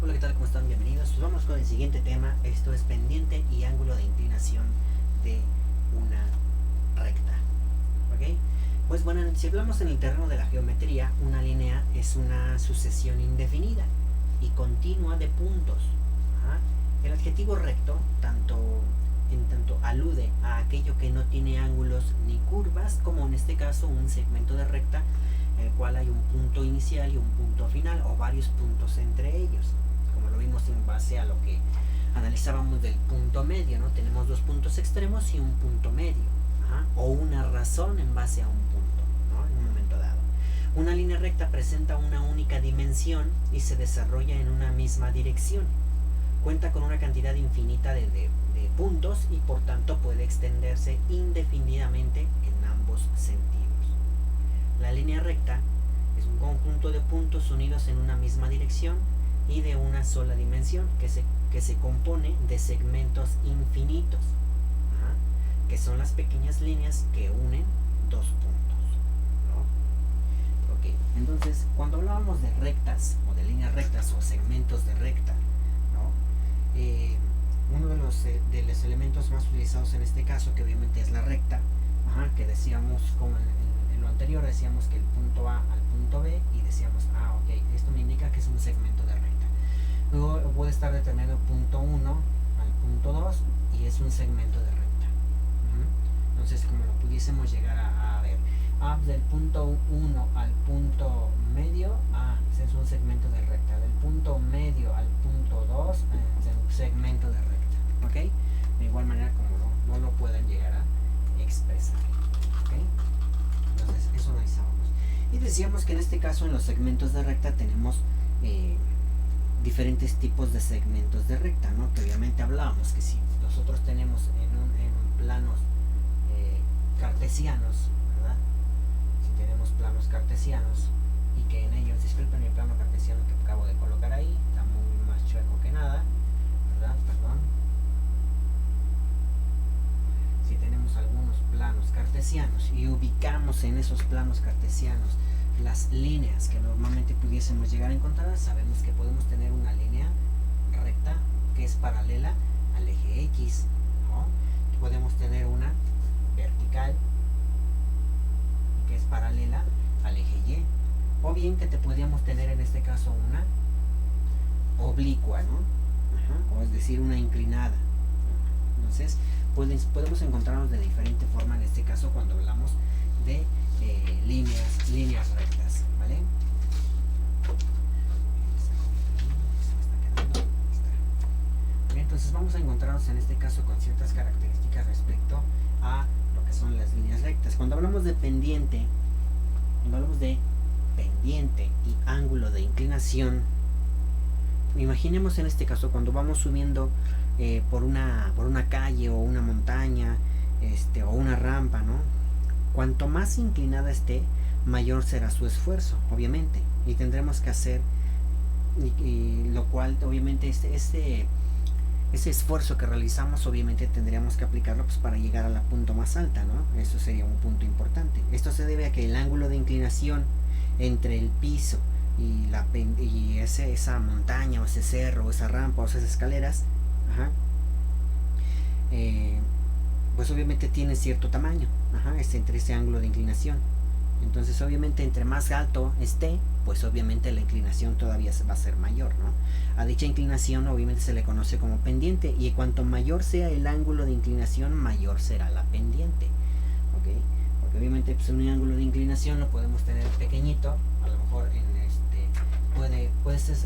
Hola, ¿qué tal? ¿Cómo están? Bienvenidos. Pues vamos con el siguiente tema. Esto es pendiente y ángulo de inclinación de una recta. ¿Ok? Pues bueno, si hablamos en el terreno de la geometría, una línea es una sucesión indefinida y continua de puntos. ¿Ah? El adjetivo recto en tanto alude a aquello que no tiene ángulos ni curvas, como en este caso un segmento de recta en el cual hay un punto inicial y un punto final o varios puntos entre ellos, como lo vimos en base a lo que analizábamos del punto medio, ¿no? Tenemos dos puntos extremos y un punto medio, o una razón en base a un punto, ¿no? En un momento dado. Una línea recta presenta una única dimensión y se desarrolla en una misma dirección. Cuenta con una cantidad infinita de puntos y por tanto puede extenderse indefinidamente en ambos sentidos. La línea recta es un conjunto de puntos unidos en una misma dirección y de una sola dimensión que se compone de segmentos infinitos, que son las pequeñas líneas que unen dos puntos, ¿no? Ok, entonces cuando hablábamos de rectas o de líneas rectas o segmentos de recta, ¿no? Uno de los elementos más utilizados en este caso, que obviamente es la recta, que decíamos como en lo anterior, decíamos que el punto A al punto B y decíamos, ok, esto me indica que es un segmento de recta. Luego puede estar determinado punto 1 al punto 2 y es un segmento de recta. Entonces, como lo pudiésemos llegar a ver, del punto 1 al punto medio, es un segmento de recta. Del punto medio al punto 2 es un segmento de recta. ¿Ok? De igual manera como no lo puedan llegar a expresar. ¿Ok? Entonces, eso analizábamos. Y decíamos que en este caso, en los segmentos de recta, tenemos diferentes tipos de segmentos de recta, ¿no? Que obviamente hablábamos que si nosotros tenemos en planos cartesianos, ¿verdad? Si tenemos planos cartesianos y que en ellos, disculpen el plano cartesiano que acabo de colocar ahí, está muy más chueco que nada, ¿verdad? Perdón. Si tenemos algunos planos cartesianos y ubicamos en esos planos cartesianos las líneas que normalmente pudiésemos llegar a encontrar, sabemos que podemos tener una línea recta que es paralela al eje X, ¿no? Podemos tener una vertical que es paralela al eje Y, o bien que podríamos tener en este caso una oblicua, ¿no? O es decir, una inclinada. Entonces podemos encontrarnos de diferente forma en este caso cuando hablamos de líneas rectas, ¿vale? Bien, entonces vamos a encontrarnos en este caso con ciertas características respecto a lo que son las líneas rectas. Cuando hablamos de pendiente y ángulo de inclinación, imaginemos en este caso cuando vamos subiendo por una calle o una montaña, o una rampa, ¿no? Cuanto más inclinada esté, mayor será su esfuerzo, obviamente, y tendremos que hacer, y lo cual obviamente ese esfuerzo que realizamos, obviamente tendríamos que aplicarlo pues para llegar a la punta más alta, ¿no? Eso sería un punto importante. Esto se debe a que el ángulo de inclinación entre el piso y esa montaña o ese cerro o esa rampa o esas escaleras, pues obviamente tiene cierto tamaño, entre ese ángulo de inclinación. Entonces obviamente entre más alto esté, pues obviamente la inclinación todavía va a ser mayor, ¿no? A dicha inclinación obviamente se le conoce como pendiente, y cuanto mayor sea el ángulo de inclinación, mayor será la pendiente, ¿ok? Porque obviamente pues un ángulo de inclinación lo podemos tener pequeñito, a lo mejor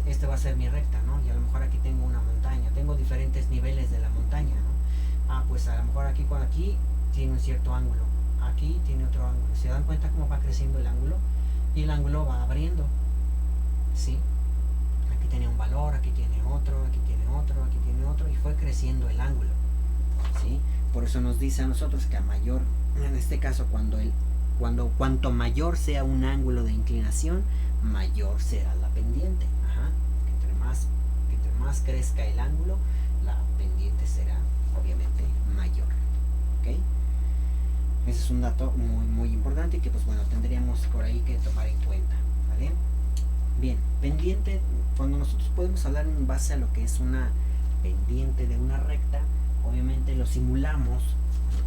este va a ser mi recta, ¿no? Y a lo mejor aquí tengo una montaña, tengo diferentes niveles de la montaña, ¿no? Pues a lo mejor aquí tiene un cierto ángulo, aquí tiene otro ángulo. ¿Se dan cuenta cómo va creciendo el ángulo? Y el ángulo va abriendo, ¿sí? Aquí tiene un valor, aquí tiene otro, aquí tiene otro, aquí tiene otro, y fue creciendo el ángulo, ¿sí? Por eso nos dice a nosotros que a mayor, en este caso cuanto mayor sea un ángulo de inclinación, mayor será la pendiente. Que entre más crezca el ángulo, la pendiente será obviamente mayor, ¿ok? Ese es un dato muy muy importante que pues bueno, tendríamos por ahí que tomar en cuenta, ¿vale? Bien, pendiente, cuando nosotros podemos hablar en base a lo que es una pendiente de una recta, obviamente lo simulamos.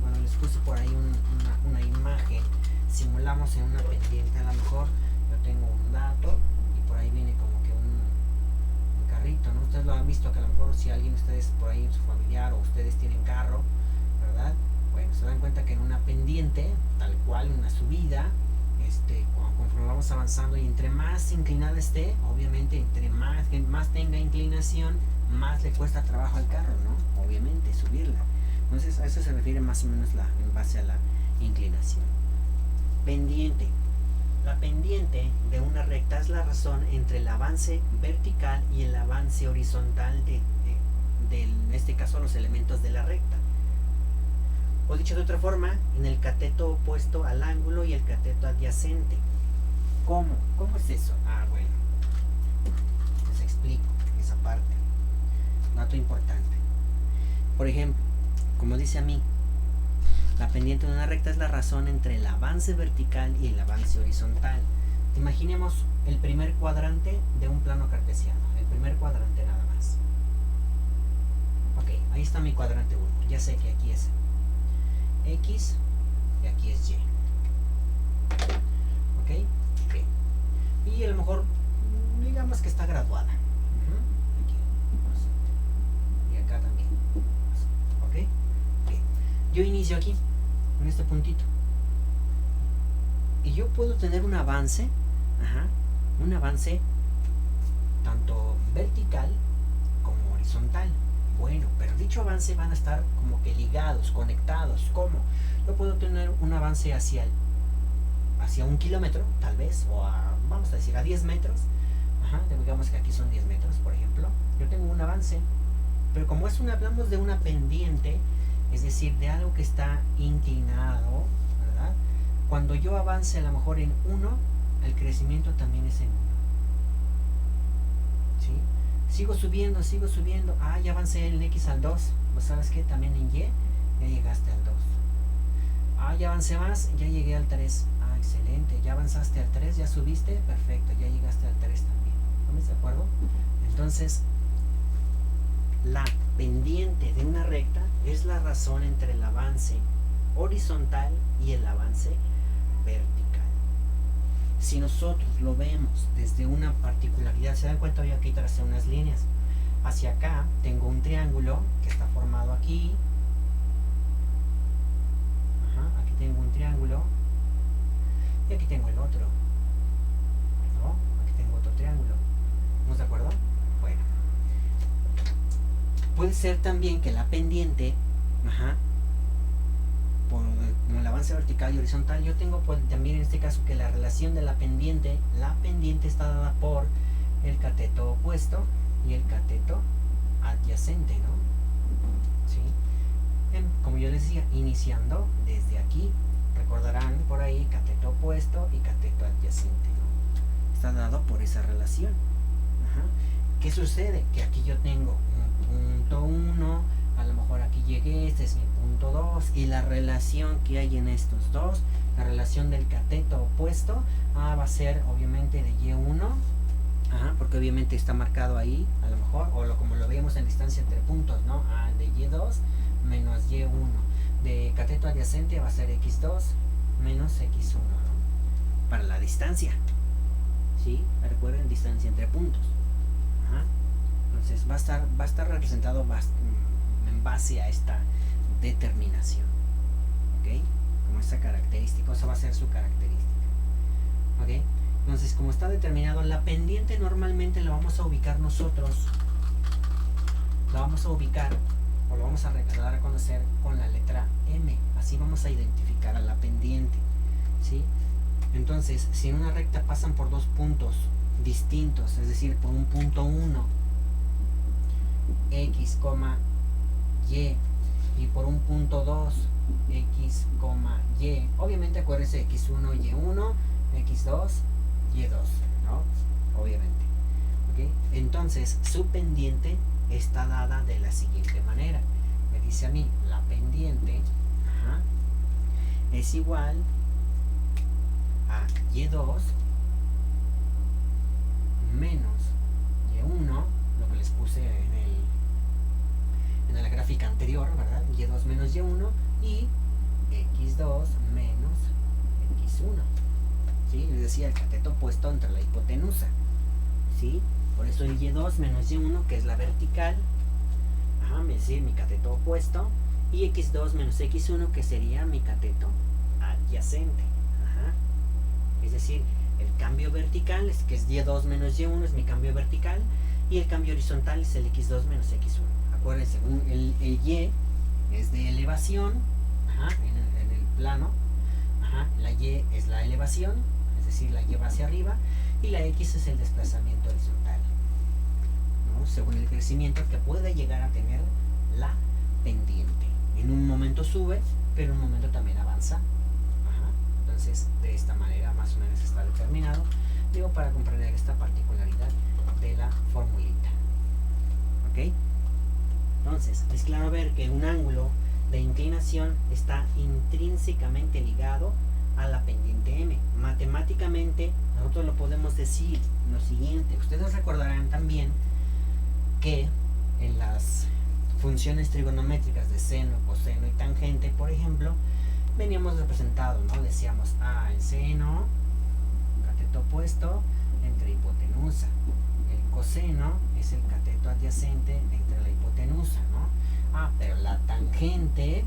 Bueno, les puse por ahí una imagen. Simulamos en una pendiente, a lo mejor yo tengo un dato y por ahí viene como que un carrito, ¿no? Ustedes lo han visto, que a lo mejor si alguien, ustedes por ahí, su familiar o ustedes tienen carro, ¿verdad? Bueno, se dan cuenta que en una pendiente, tal cual, una subida, conforme vamos avanzando y entre más inclinada esté, obviamente entre más tenga inclinación, más le cuesta trabajo al carro, ¿no? Obviamente, subirla. Entonces a eso se refiere más o menos en base a la inclinación. Pendiente. La pendiente de una recta es la razón entre el avance vertical y el avance horizontal de en este caso, los elementos de la recta. O dicho de otra forma, en el cateto opuesto al ángulo y el cateto adyacente. ¿Cómo? ¿Cómo es eso? Ah, bueno. Les explico esa parte. Dato importante. Por ejemplo, como dice a mí, la pendiente de una recta es la razón entre el avance vertical y el avance horizontal. Imaginemos el primer cuadrante de un plano cartesiano. El primer cuadrante nada más. Ok, ahí está mi cuadrante 1. Ya sé que aquí es X y aquí es Y. Ok, bien. Y a lo mejor, digamos que está graduada. Aquí, y acá también. Ok, bien. Yo inicio aquí, en este puntito. Y yo puedo tener un avance, un avance tanto vertical como horizontal. Bueno, pero dicho avance van a estar como que ligados, conectados. ¿Cómo? Yo puedo tener un avance hacia 1 kilómetro, tal vez, o vamos a decir a 10 metros. Digamos que aquí son 10 metros, por ejemplo. Yo tengo un avance, pero como hablamos de una pendiente, es decir, de algo que está inclinado, ¿verdad? Cuando yo avance a lo mejor en 1, el crecimiento también es en 1. ¿Sí? Sigo subiendo. Ya avancé en X al 2. Pues sabes que también en Y ya llegaste al 2. Ya avancé más, ya llegué al 3. Excelente. Ya avanzaste al 3, ya subiste. Perfecto, ya llegaste al 3 también. ¿No de acuerdo? Entonces, la pendiente de una recta es la razón entre el avance horizontal y el avance vertical. Si nosotros lo vemos desde una particularidad, se dan cuenta, voy aquí tracé unas líneas. Hacia acá tengo un triángulo que está formado aquí. Aquí tengo un triángulo. Y aquí tengo el otro. ¿No? Aquí tengo otro triángulo. ¿Estamos de acuerdo? Bueno. Puede ser también que la pendiente, por el avance vertical y horizontal, yo tengo también en este caso que la relación de la pendiente está dada por el cateto opuesto y el cateto adyacente, ¿no? ¿Sí? Como yo les decía, iniciando desde aquí, recordarán por ahí cateto opuesto y cateto adyacente, ¿no? Está dado por esa relación. ¿Qué sucede? Que aquí yo tengo un punto 1, a lo mejor aquí llegué, este es mi punto 2, y la relación que hay en estos dos, la relación del cateto opuesto, va a ser obviamente de Y1, porque obviamente está marcado ahí, a lo mejor, o como lo veíamos en distancia entre puntos, ¿no? De Y2 menos Y1. De cateto adyacente va a ser X2 menos X1, ¿no? Para la distancia. ¿Sí? Recuerden, distancia entre puntos. Entonces va a estar representado en base a esta determinación. ¿Ok? Como esta característica, esa va a ser su característica. ¿Ok? Entonces, como está determinado, la pendiente normalmente la vamos a ubicar nosotros. La vamos a ubicar o lo vamos a dar a conocer con la letra M. Así vamos a identificar a la pendiente. ¿Sí? Entonces, si en una recta pasan por dos puntos distintos, es decir, por un punto 1, X, Y, y por un punto 2, X, Y. Obviamente acuérdense X1, Y1, X2, Y2, ¿no? Obviamente. ¿Okay? Entonces, su pendiente está dada de la siguiente manera. Me dice a mí, la pendiente es igual a Y2 menos anterior, ¿verdad? Y2 menos Y1 y X2 menos X1. ¿Sí? Les decía el cateto opuesto entre la hipotenusa. ¿Sí? Por eso el Y2 menos Y1, que es la vertical, es decir, mi cateto opuesto, y X2 menos X1, que sería mi cateto adyacente. Es decir, el cambio vertical, que es Y2 menos Y1, es mi cambio vertical, y el cambio horizontal es el X2 menos X1. Acuérdense, el Y es de elevación, en el plano, la Y es la elevación, es decir, la Y va hacia arriba, y la X es el desplazamiento horizontal, ¿no? Según el crecimiento que puede llegar a tener la pendiente. En un momento sube, pero en un momento también avanza. Entonces, de esta manera más o menos está determinado, digo, para comprender esta particularidad de la formulita. ¿Ok? Entonces, es claro ver que un ángulo de inclinación está intrínsecamente ligado a la pendiente M. Matemáticamente, nosotros lo podemos decir lo siguiente. Ustedes recordarán también que en las funciones trigonométricas de seno, coseno y tangente, por ejemplo, veníamos representados, ¿no? Decíamos, el seno, cateto opuesto entre hipotenusa. El coseno es el cateto adyacente entre la hipotenusa, ¿no? Pero la tangente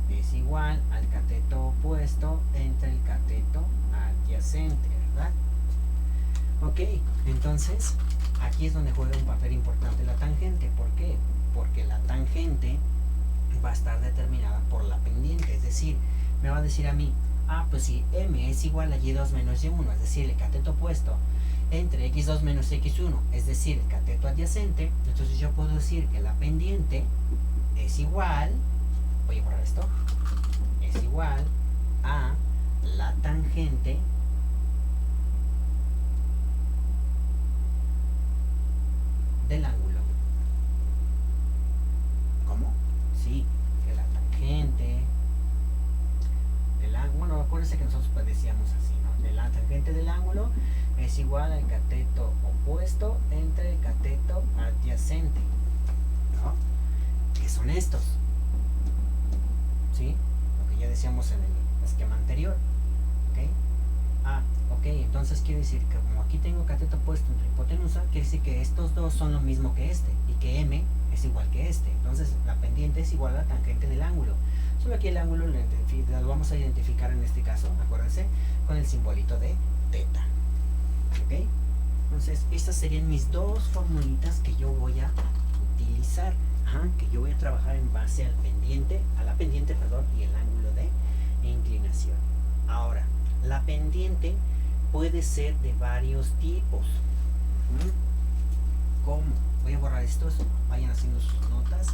es igual al cateto opuesto entre el cateto adyacente, ¿verdad? Ok, entonces, aquí es donde juega un papel importante la tangente. ¿Por qué? Porque la tangente va a estar determinada por la pendiente, es decir, me va a decir a mí, pues si M es igual a Y2 menos Y1, es decir, el cateto opuesto entre X2 menos X1, es decir, el cateto adyacente, entonces yo puedo decir que la pendiente es igual, voy a borrar esto, es igual a la tangente del ángulo. ¿Cómo? Sí, que la tangente del ángulo, bueno, acuérdense que nosotros pues decíamos así, ¿no? De la tangente del ángulo es igual al cateto opuesto entre el cateto adyacente, ¿no? Que son estos, ¿sí? Lo que ya decíamos en el esquema anterior, ¿ok? Ok, entonces quiere decir que como aquí tengo cateto opuesto entre hipotenusa, quiere decir que estos dos son lo mismo que este, y que M es igual que este. Entonces la pendiente es igual a la tangente del ángulo. Solo aquí el ángulo lo vamos a identificar en este caso, acuérdense, con el simbolito de teta. ¿Ok? Entonces estas serían mis dos formulitas que yo voy a utilizar, que yo voy a trabajar en base al pendiente, y el ángulo de inclinación. Ahora, la pendiente puede ser de varios tipos. ¿Cómo? Voy a borrar estos, vayan haciendo sus notas,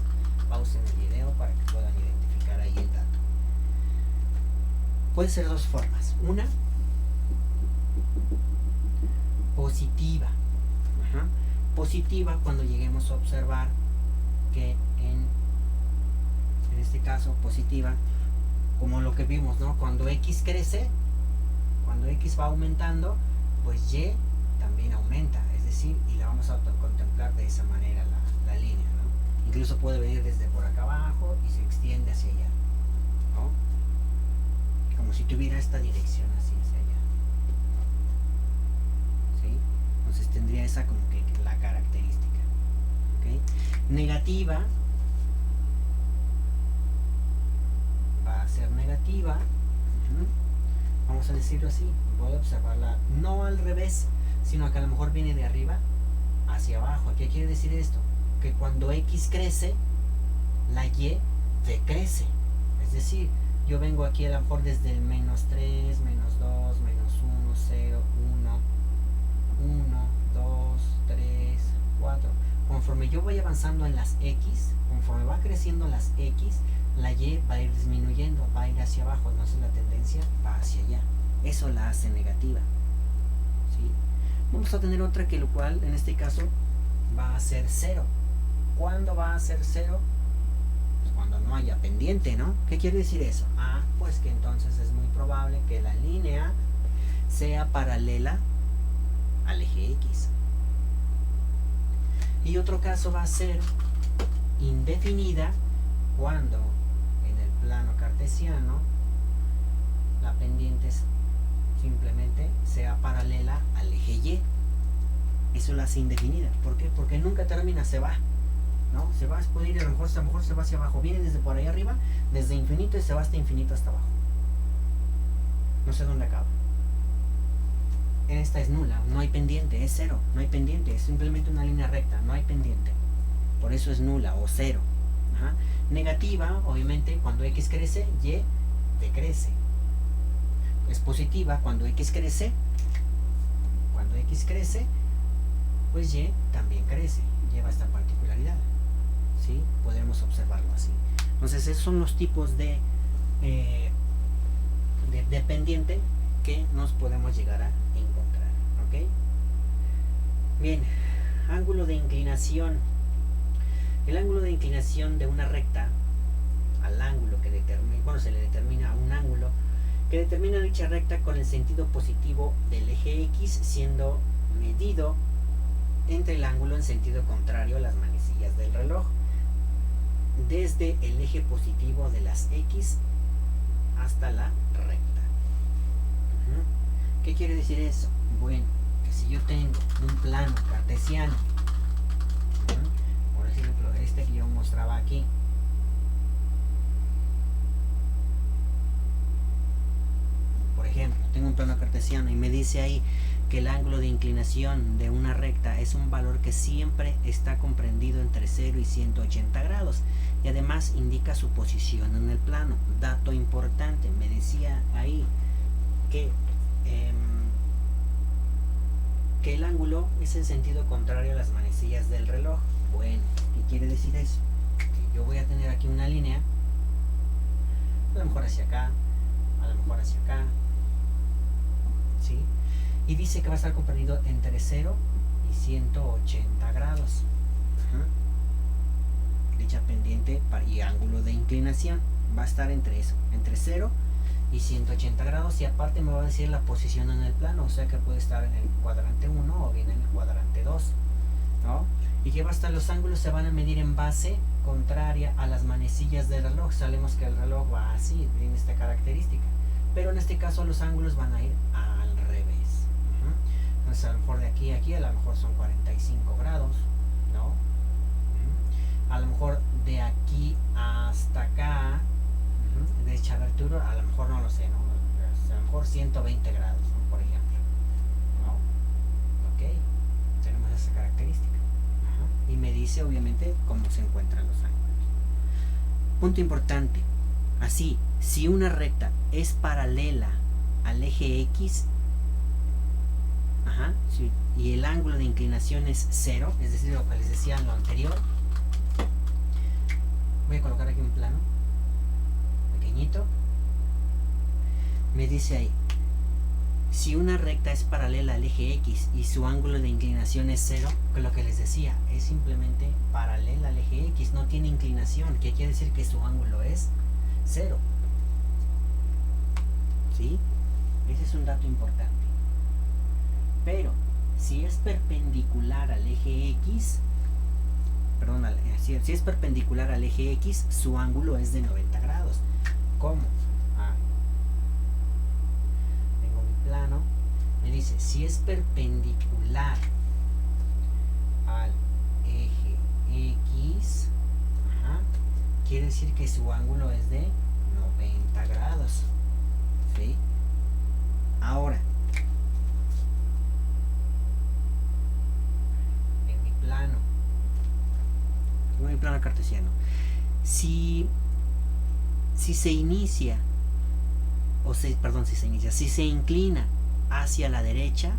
pausen el video para que puedan identificar ahí el dato. Puede ser de dos formas. Una, positiva. Positiva cuando lleguemos a observar que en este caso positiva, como lo que vimos, ¿no? Cuando X crece, cuando X va aumentando, pues Y también aumenta, es decir, y la vamos a contemplar de esa manera la línea, ¿no? Incluso puede venir desde por acá abajo y se extiende hacia allá, ¿no? Como si tuviera esta dirección así hacia allá, ¿sí? Entonces tendría esa como que la característica, ¿ok? Negativa va a ser negativa, vamos a decirlo así, voy a observarla no al revés, sino que a lo mejor viene de arriba hacia abajo. ¿Qué quiere decir esto? Que cuando X crece, la Y decrece. Es decir, yo vengo aquí a lo mejor desde el -3, -2, -1, 0, 1, 1, 2, 3, 4. Conforme yo voy avanzando en las X, conforme va creciendo las X, la Y va a ir disminuyendo, va a ir hacia abajo, entonces la tendencia va hacia allá. Eso la hace negativa, ¿sí? Vamos a tener otra que lo cual en este caso va a ser 0. ¿Cuándo va a ser 0? Pues cuando no haya pendiente, ¿no? ¿Qué quiere decir eso? Pues que entonces es muy probable que la línea sea paralela al eje X. Y otro caso va a ser indefinida cuando en el plano cartesiano la pendiente simplemente sea paralela al eje Y. Eso la hace indefinida. ¿Por qué? Porque nunca termina, se va, ¿no? Se va, puede ir a lo mejor se va hacia abajo, viene desde por ahí arriba, desde infinito, y se va hasta infinito hasta abajo. No sé dónde acaba. En esta es nula, no hay pendiente, es cero, no hay pendiente, es simplemente una línea recta, no hay pendiente. Por eso es nula o cero. Ajá. Negativa, obviamente, cuando X crece, Y decrece. Es positiva cuando X crece. Cuando X crece, pues Y también crece. Lleva esta particularidad. ¿Sí? Podremos observarlo así. Entonces, esos son los tipos de pendiente que nos podemos llegar a encontrar. ¿Ok? Bien, ángulo de inclinación. El ángulo de inclinación de una recta al ángulo que determina, bueno, se le determina a un ángulo que determina dicha recta con el sentido positivo del eje X, siendo medido entre el ángulo en sentido contrario a las manecillas del reloj, desde el eje positivo de las X hasta la recta. ¿Qué quiere decir eso? Bueno, que si yo tengo un plano cartesiano, por ejemplo, este que yo mostraba aquí, por ejemplo, tengo un plano cartesiano y me dice ahí que el ángulo de inclinación de una recta es un valor que siempre está comprendido entre 0 y 180 grados y además indica su posición en el plano. Dato importante, me decía ahí que el ángulo es en sentido contrario a las manecillas del reloj. Bueno, ¿qué quiere decir eso? Que yo voy a tener aquí una línea, a lo mejor hacia acá, a lo mejor hacia acá, ¿sí? Y dice que va a estar comprendido entre 0 y 180 grados. Dicha pendiente y ángulo de inclinación va a estar entre eso, entre 0 y 180 grados, y aparte me va a decir la posición en el plano, o sea que puede estar en el cuadrante 1 o bien en el cuadrante 2, ¿no? Y que va a estar, los ángulos se van a medir en base contraria a las manecillas del reloj. Sabemos que el reloj va así, tiene esta característica, pero en este caso los ángulos van a ir al revés. Entonces a lo mejor de aquí a aquí a lo mejor son 45 grados, ¿no? A lo mejor de aquí hasta acá, de dicha abertura, a lo mejor no lo sé, ¿no? A lo mejor 120 grados, ¿no? Por ejemplo, ¿no? Ok, tenemos esa característica. Y me dice obviamente cómo se encuentran los ángulos. Punto importante, así, si una recta es paralela al eje X, sí, y el ángulo de inclinación es 0, es decir, lo que les decía en lo anterior, voy a colocar aquí un plano pequeñito. Me dice ahí, si una recta es paralela al eje X y su ángulo de inclinación es 0, que lo que les decía, es simplemente paralela al eje X, no tiene inclinación, que quiere decir que su ángulo es 0. ¿Sí? Ese es un dato importante. Pero, si es perpendicular al eje X, perdón, si es perpendicular al eje X, su ángulo es de 90 grados. ¿Cómo? Tengo mi plano, me dice, si es perpendicular al eje X, quiere decir que su ángulo es de 90 grados. ¿Sí? Ahora, en mi plano cartesiano, si se inicia, si se inclina hacia la derecha,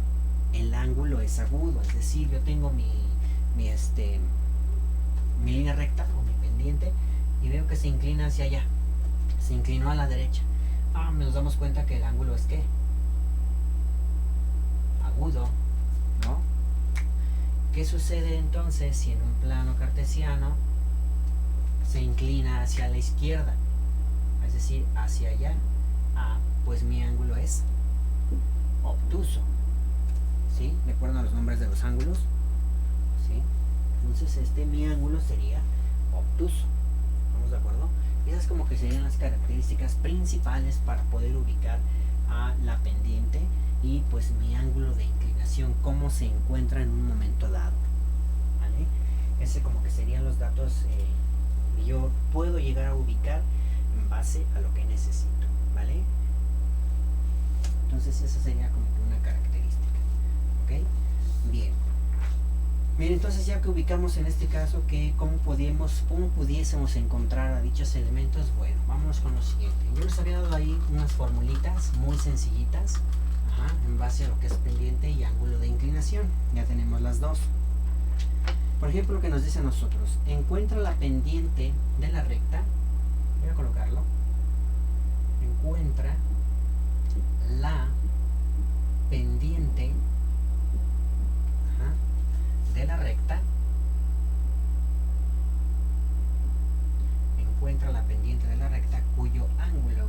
el ángulo es agudo, es decir, yo tengo mi línea recta o mi pendiente y veo que se inclina hacia allá, se inclinó a la derecha. Nos damos cuenta que el ángulo es ¿qué? Agudo, ¿no? ¿Qué sucede entonces si en un plano cartesiano se inclina hacia la izquierda? Es decir, hacia allá. Pues mi ángulo es obtuso. ¿Sí? ¿Recuerdan los nombres de los ángulos? ¿Sí? Entonces mi ángulo sería obtuso. ¿Estamos de acuerdo? Esas como que serían las características principales para poder ubicar a la pendiente y pues mi ángulo de inclinación, cómo se encuentra en un momento dado. ¿Vale? Ese como que serían los datos que yo puedo llegar a ubicar en base a lo que necesito. ¿Vale? Entonces esa sería como que una característica. ¿Ok? Bien. Bien, entonces ya que ubicamos en este caso que cómo pudiésemos encontrar a dichos elementos, bueno, vámonos con lo siguiente. Yo les había dado ahí unas formulitas muy sencillitas, en base a lo que es pendiente y ángulo de inclinación. Ya tenemos las dos. Por ejemplo, lo que nos dice a nosotros, encuentra la pendiente de la recta, voy a colocarlo, encuentra la pendiente de la recta, encuentra la pendiente de la recta cuyo ángulo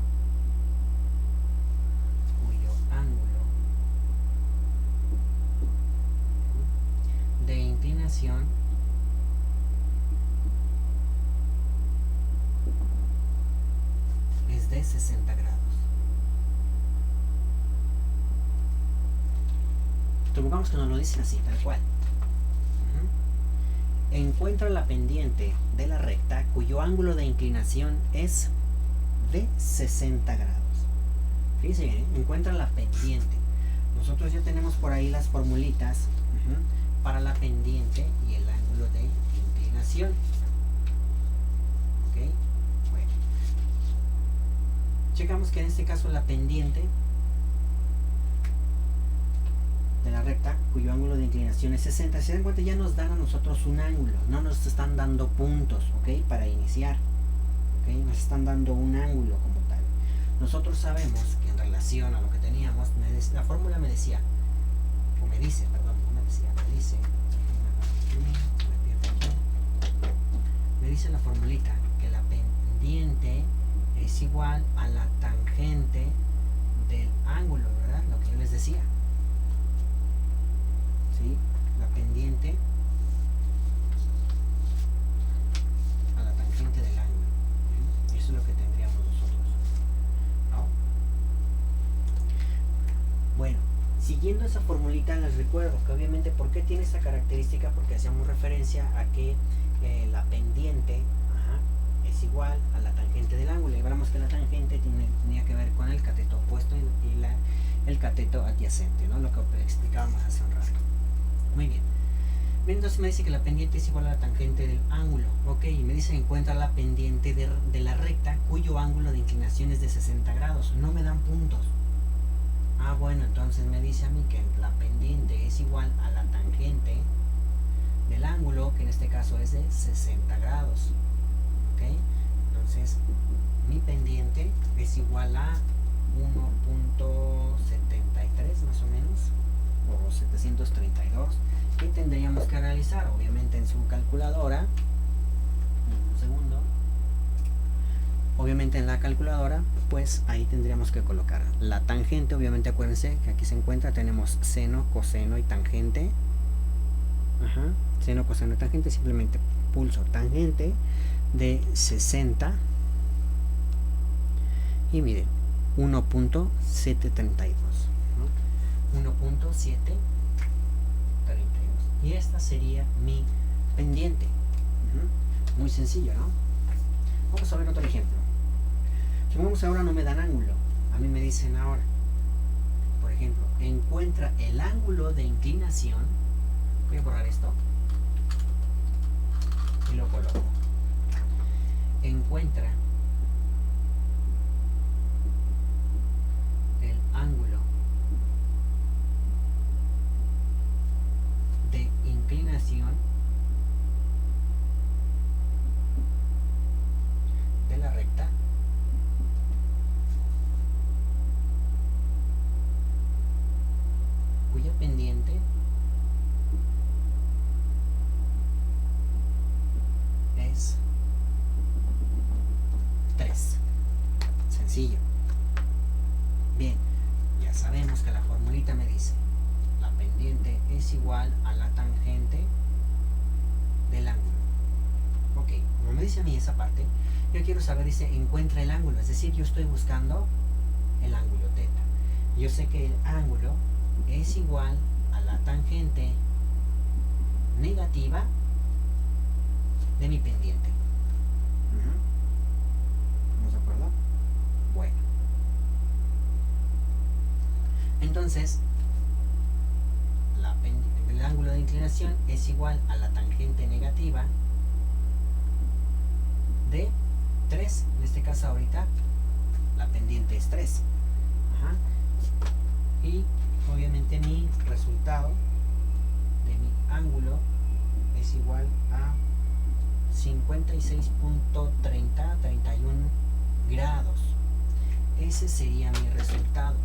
de inclinación es de 60 grados. Supongamos que nos lo dicen así, tal cual. Encuentra la pendiente de la recta cuyo ángulo de inclinación es de 60 grados. Fíjense bien, encuentra la pendiente. Nosotros ya tenemos por ahí las formulitas para la pendiente y el ángulo de inclinación. ¿Ok? Bueno. Checamos que en este caso la pendiente de la recta cuyo ángulo de inclinación es 60, si se dan cuenta ya nos dan a nosotros un ángulo, no nos están dando puntos, ¿ok? Para iniciar, ¿ok? Nos están dando un ángulo como tal. Nosotros sabemos que en relación a lo que teníamos, la fórmula me decía, o me dice, perdón, no me decía, me dice la formulita que la pendiente es igual a la tangente del ángulo, ¿verdad? Lo que yo les decía. ¿Sí? La pendiente a la tangente del ángulo. Eso es lo que tendríamos nosotros, ¿no? Bueno, siguiendo esa formulita les recuerdo que obviamente ¿por qué tiene esta característica? Porque hacíamos referencia a que la pendiente es igual a la tangente del ángulo, y hablamos que la tangente tenía que ver con el cateto opuesto y el cateto adyacente, ¿no? Lo que explicábamos hace un rato. Muy bien. Entonces me dice que la pendiente es igual a la tangente del ángulo. Ok, y me dice encuentra la pendiente de la recta cuyo ángulo de inclinación es de 60 grados. No me dan puntos. Ah, bueno, entonces me dice a mí que la pendiente es igual a la tangente del ángulo, que en este caso es de 60 grados. Ok, entonces mi pendiente es igual a 1.73 más o menos, o 732, que tendríamos que realizar obviamente en su calculadora. Un segundo. Obviamente en la calculadora, pues ahí tendríamos que colocar la tangente. Obviamente acuérdense que aquí se encuentra, tenemos seno, coseno y tangente. Seno, coseno y tangente, simplemente pulso tangente de 60 y miren 1.732, ¿no? 1.732, y esta sería mi pendiente. Muy sencillo, ¿no? Vamos a ver otro ejemplo. Supongamos ahora no me dan ángulo, a mí me dicen ahora, por ejemplo, encuentra el ángulo de inclinación. Voy a borrar esto y lo coloco. Encuentra el ángulo de inclinación de la recta cuya pendiente es 3. Sencillo. Bien, ya sabemos que la formulita me dice la pendiente es igual a la tangente del ángulo. Ok, como me dice a mí esa parte, yo quiero saber, dice, encuentra el ángulo, es decir, yo estoy buscando el ángulo teta. Yo sé que el ángulo es igual a la tangente negativa de mi pendiente. ¿Estamos de acuerdo? Bueno. Entonces, el ángulo de inclinación es igual a la tangente negativa de 3. En este caso ahorita la pendiente es 3. Y obviamente mi resultado de mi ángulo es igual a 56.31 grados. Ese sería mi resultado.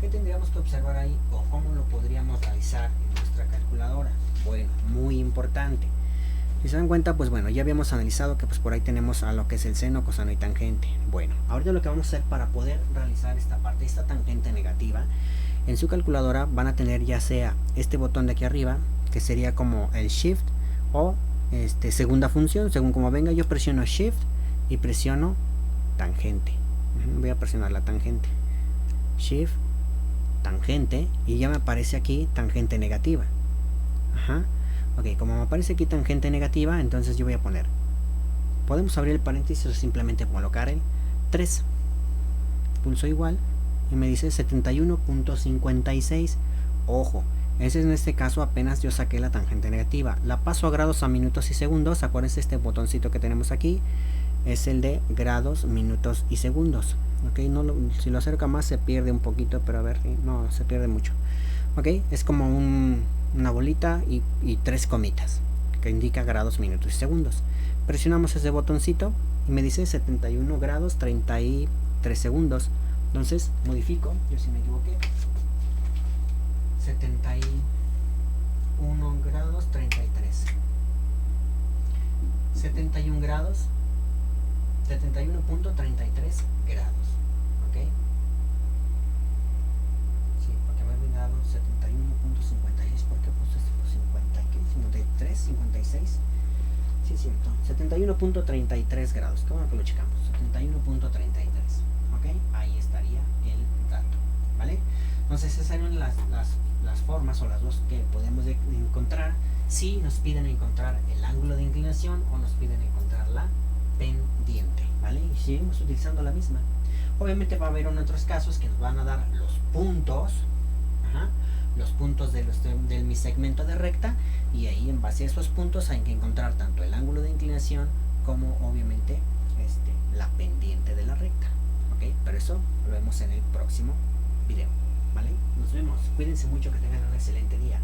¿Qué tendríamos que observar ahí o cómo lo podríamos realizar en nuestra calculadora? Bueno, muy importante. Si se dan cuenta, pues bueno, ya habíamos analizado que pues por ahí tenemos a lo que es el seno, coseno y tangente. Bueno, ahorita lo que vamos a hacer para poder realizar esta parte, esta tangente negativa, en su calculadora van a tener ya sea este botón de aquí arriba, que sería como el Shift, o segunda función, según como venga. Yo presiono Shift y presiono tangente. Voy a presionar la tangente. Shift, tangente, y ya me aparece aquí tangente negativa. Ok, como me aparece aquí tangente negativa, entonces yo voy a poner, podemos abrir el paréntesis o simplemente colocar el 3, pulso igual y me dice 71.56. Ojo, ese en este caso apenas yo saqué la tangente negativa. La paso a grados, a minutos y segundos. Acuérdense, este botoncito que tenemos aquí es el de grados, minutos y segundos. Ok, si lo acerca más se pierde un poquito, pero a ver, no se pierde mucho. Ok, es como una bolita y 3 comitas que indica grados, minutos y segundos. Presionamos ese botoncito y me dice 71 grados 33 segundos. Entonces modifico, yo si me equivoqué, 71 grados 33, 71 grados 71.33 grados. Ok, sí, porque me he olvidado 71.56. ¿Por qué puse 50? ¿Qué? 53, 56. Sí, cierto, 71.33 grados. Qué bueno que lo checamos. 71.33. Ok, ahí estaría el dato, ¿vale? Entonces esas serían las formas o las dos que podemos encontrar si nos piden encontrar el ángulo de inclinación o nos piden encontrar la pendiente, ¿vale? Y seguimos utilizando la misma. Obviamente va a haber otros casos que nos van a dar los puntos, los puntos de mi segmento de recta, y ahí en base a esos puntos hay que encontrar tanto el ángulo de inclinación como obviamente la pendiente de la recta. Ok, pero eso lo vemos en el próximo video, ¿vale? Nos vemos, cuídense mucho, que tengan un excelente día.